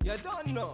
You don't know.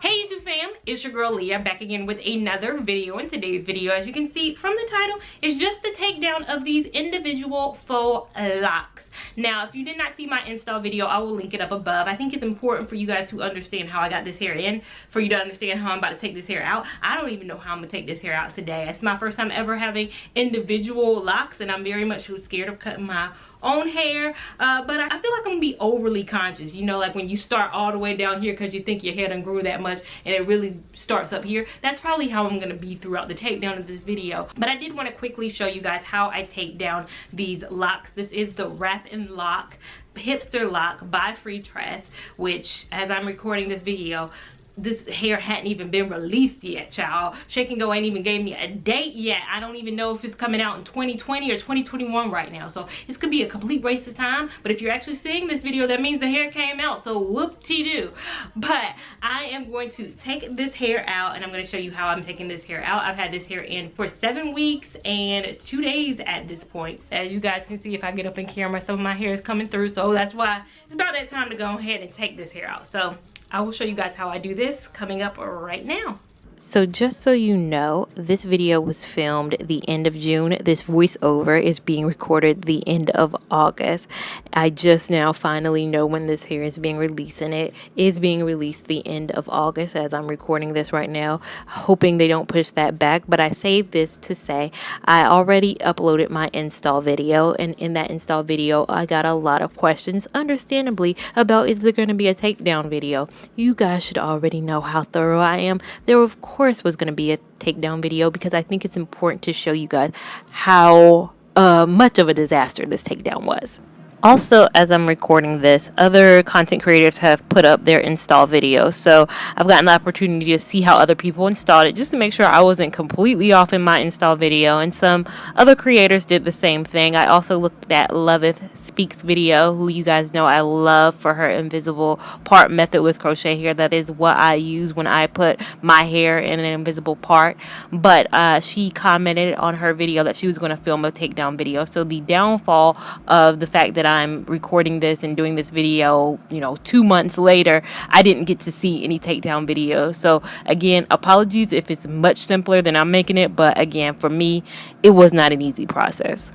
Hey YouTube fam, it's your girl Leah back again with another video. In today's video, as you can see from the title, is just the takedown of these individual faux locks. Now, if you did not see my install video, I will link it up above. I think it's important for you guys to understand how I got this hair in, for you to understand how I'm about to take this hair out. I don't even know how I'm gonna take this hair out today. It's my first time ever having individual locks, and I'm very much scared of cutting my own hair, but I feel like I'm gonna be overly conscious, you know, like when you start all the way down here because you think your hair done grew that much and it really starts up here. That's probably how I'm gonna be throughout the takedown of this video. But I did want to quickly show you guys how I take down these locks. This is the Wrap and Lock Hipsta Loc by Freetress, which as I'm recording this video, this hair hadn't even been released yet, child. Shake and Go ain't even gave me a date yet. I don't even know if it's coming out in 2020 or 2021 right now. So this could be a complete waste of time. But if you're actually seeing this video, that means the hair came out. So whoop-de-doo. But I am going to take this hair out and I'm going to show you how I'm taking this hair out. I've had this hair in for 7 weeks and 2 days at this point. As you guys can see, if I get up in camera, some of my hair is coming through. So that's why it's about that time to go ahead and take this hair out. So I will show you guys how I do this coming up right now. So just so you know, this video was filmed the end of June. This voiceover is being recorded the end of August. I just now finally know when this hair is being released, and it is being released the end of August as I'm recording this right now, hoping they don't push that back. But I saved this to say I already uploaded my install video, and in that install video I got a lot of questions, understandably, about is there going to be a takedown video. You guys should already know how thorough I am. There of course was going to be a takedown video because I think it's important to show you guys how much of a disaster this takedown was. Also, as I'm recording this, other content creators have put up their install videos. So I've gotten the opportunity to see how other people installed it just to make sure I wasn't completely off in my install video. And some other creators did the same thing. I also looked at Lavon Speaks video, who you guys know I love for her invisible part method with crochet hair. That is what I use when I put my hair in an invisible part. But she commented on her video that she was going to film a takedown video. So the downfall of the fact that I'm recording this and doing this video, you know, 2 months later, I didn't get to see any takedown video. So again, apologies if it's much simpler than I'm making it, but again, for me, it was not an easy process.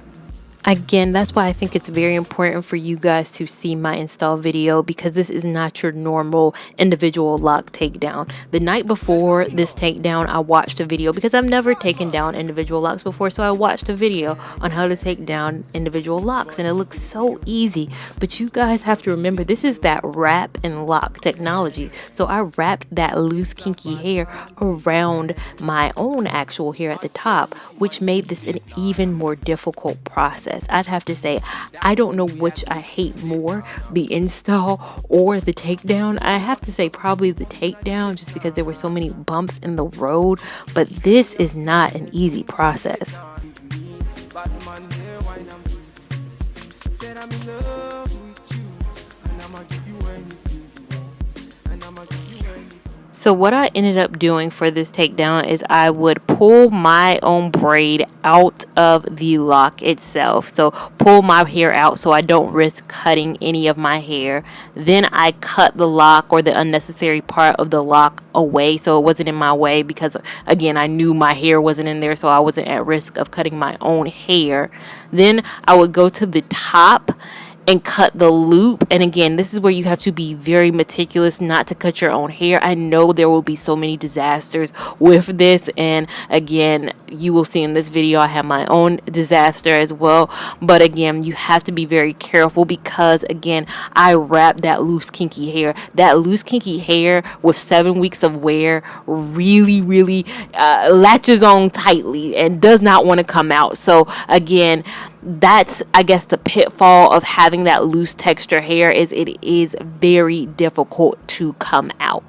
Again, that's why I think it's very important for you guys to see my install video, because this is not your normal individual lock takedown. The night before this takedown, I watched a video because I've never taken down individual locks before. So I watched a video on how to take down individual locks and it looks so easy. But you guys have to remember, this is that wrap and lock technology. So I wrapped that loose kinky hair around my own actual hair at the top, which made this an even more difficult process. I'd have to say, I don't know which I hate more, the install or the takedown. I have to say probably the takedown, just because there were so many bumps in the road, but this is not an easy process. So what I ended up doing for this takedown is I would pull my own braid out of the lock itself. So pull my hair out so I don't risk cutting any of my hair. Then I cut the lock or the unnecessary part of the lock away so it wasn't in my way, because again, I knew my hair wasn't in there, so I wasn't at risk of cutting my own hair. Then I would go to the top and cut the loop. And again, this is where you have to be very meticulous not to cut your own hair. I know there will be so many disasters with this, and again, you will see in this video I have my own disaster as well. But again, you have to be very careful because again, I wrapped that loose kinky hair. That loose kinky hair with 7 weeks of wear really latches on tightly and does not want to come out. So again, that's, I guess, the pitfall of having that loose texture hair, is it is very difficult to come out.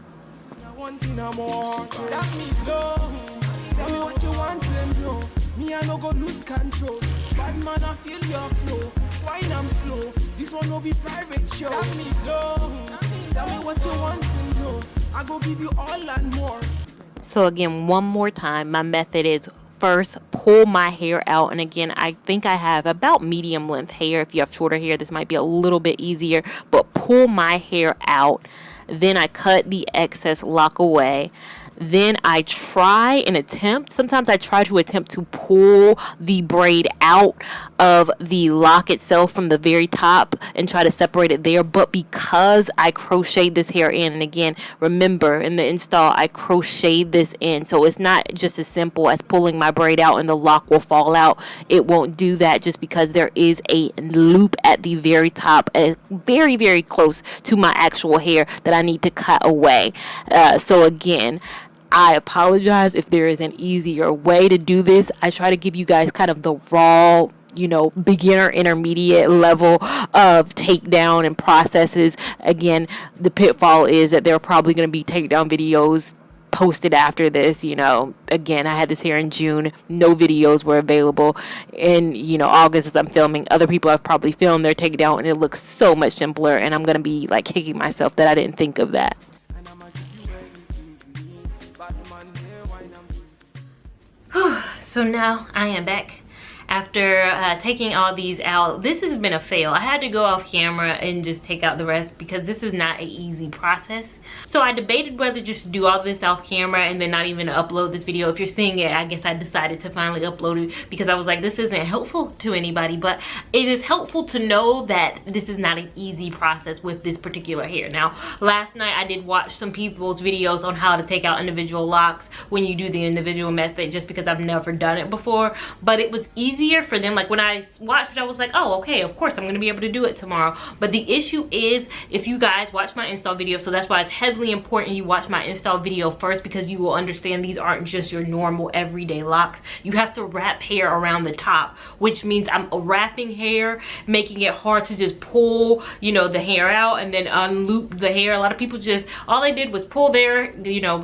So again, one more time, my method is first pull my hair out. And again, I think I have about medium length hair. If you have shorter hair, this might be a little bit easier, but pull my hair out. Then I cut the excess lock away. Then I sometimes I try to attempt to pull the braid out of the lock itself from the very top and try to separate it there. But because I crocheted this hair in, and again, remember in the install, I crocheted this in. So it's not just as simple as pulling my braid out and the lock will fall out. It won't do that just because there is a loop at the very top, very, very close to my actual hair that I need to cut away. So again, I apologize if there is an easier way to do this. I try to give you guys kind of the raw, beginner, intermediate level of takedown and processes. Again, the pitfall is that there are probably going to be takedown videos posted after this. Again, I had this here in June. No videos were available in August as I'm filming. Other people have probably filmed their takedown and it looks so much simpler, and I'm going to be like kicking myself that I didn't think of that. So now I am back after taking all these out. This has been a fail. I had to go off camera and just take out the rest because this is not an easy process. So I debated whether just to do all this off camera and then not even upload this video. If you're seeing it, I guess I decided to finally upload it because I was like, this isn't helpful to anybody, but it is helpful to know that this is not an easy process with this particular hair. Now, last night I did watch some people's videos on how to take out individual locks when you do the individual method, just because I've never done it before, but it was easier for them. Like when I watched it, I was like, oh, okay, of course I'm gonna be able to do it tomorrow. But the issue is, if you guys watch my install video, so that's why it's heavily important you watch my install video first, because you will understand these aren't just your normal everyday locks. You have to wrap hair around the top, which means I'm wrapping hair, making it hard to just pull the hair out and then unloop the hair. A lot of people just, all they did was pull their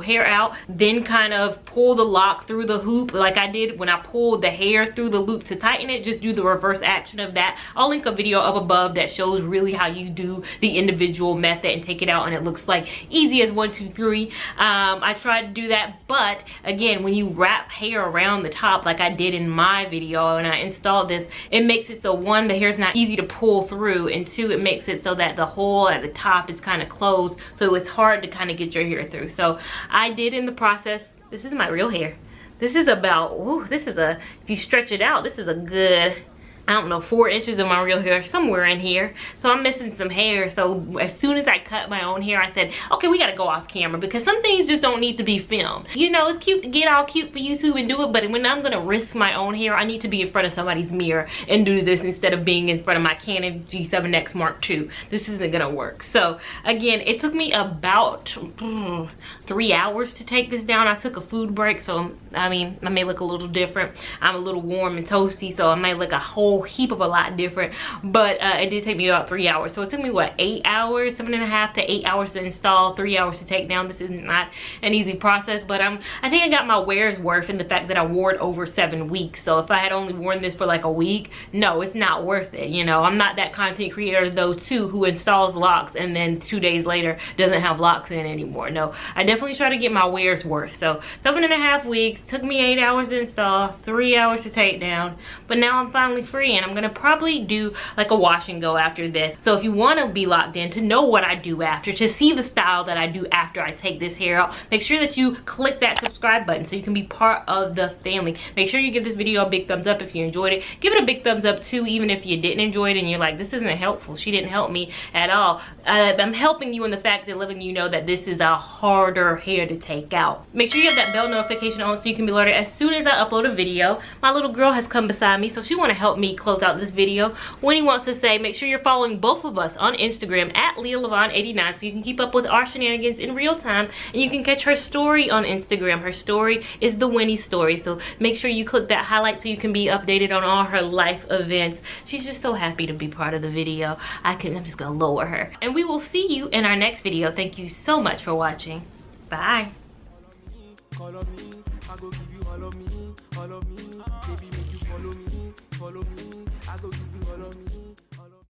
hair out, then kind of pull the lock through the hoop like I did when I pulled the hair through the loop to tighten it. Just do the reverse action of that. I'll link a video up above that shows really how you do the individual method and take it out, and it looks like easy as 1, 2, 3. I tried to do that, but again, when you wrap hair around the top like I did in my video and I installed this, it makes it so, 1, the hair's not easy to pull through, and 2, it makes it so that the hole at the top is kind of closed, so it's hard to kind of get your hair through. So I did in the process, this is my real hair. This is about, if you stretch it out, this is a good, I don't know, 4 inches of my real hair somewhere in here. So I'm missing some hair. So as soon as I cut my own hair, I said, okay, we gotta go off camera because some things just don't need to be filmed. It's cute to get all cute for YouTube and do it, but when I'm gonna risk my own hair, I need to be in front of somebody's mirror and do this instead of being in front of my Canon G7X Mark II. This isn't gonna work. So again, it took me about 3 hours to take this down. I took a food break, so I may look a little different. I'm a little warm and toasty, so I might look a whole heap of a lot different, but it did take me about 3 hours. So it took me, what, 8 hours, 7.5 to 8 hours to install, 3 hours to take down. This is not an easy process, but I think I got my wear's worth in the fact that I wore it over 7 weeks. So if I had only worn this for like a week, no, it's not worth it. I'm not that content creator though too who installs locks and then 2 days later doesn't have locks in anymore. No, I definitely try to get my wear's worth. So 7.5 weeks, took me 8 hours to install, 3 hours to take down, but now I'm finally free, and I'm gonna probably do like a wash and go after this. So if you want to be locked in to know what I do after, to see the style that I do after I take this hair out, make sure that you click that subscribe button so you can be part of the family. Make sure you give this video a big thumbs up if you enjoyed it. Give it a big thumbs up too, even if you didn't enjoy it and you're like, this isn't helpful, she didn't help me at all. I'm helping you in the fact that letting you know that this is a harder hair to take out. Make sure you have that bell notification on so you can be alerted as soon as I upload a video. My little girl has come beside me, so she want to help me close out this video. Winnie wants to say, make sure you're following both of us on Instagram at Lavon89 so you can keep up with our shenanigans in real time, and you can catch her story on Instagram. Her story is the Winnie story, so make sure you click that highlight so you can be updated on all her life events. She's just so happy to be part of the video. I'm just gonna lower her, and we will see you in our next video. Thank you so much for watching. Bye. Follow me, I go give you all of me, baby, make you follow me, I go give you all of me.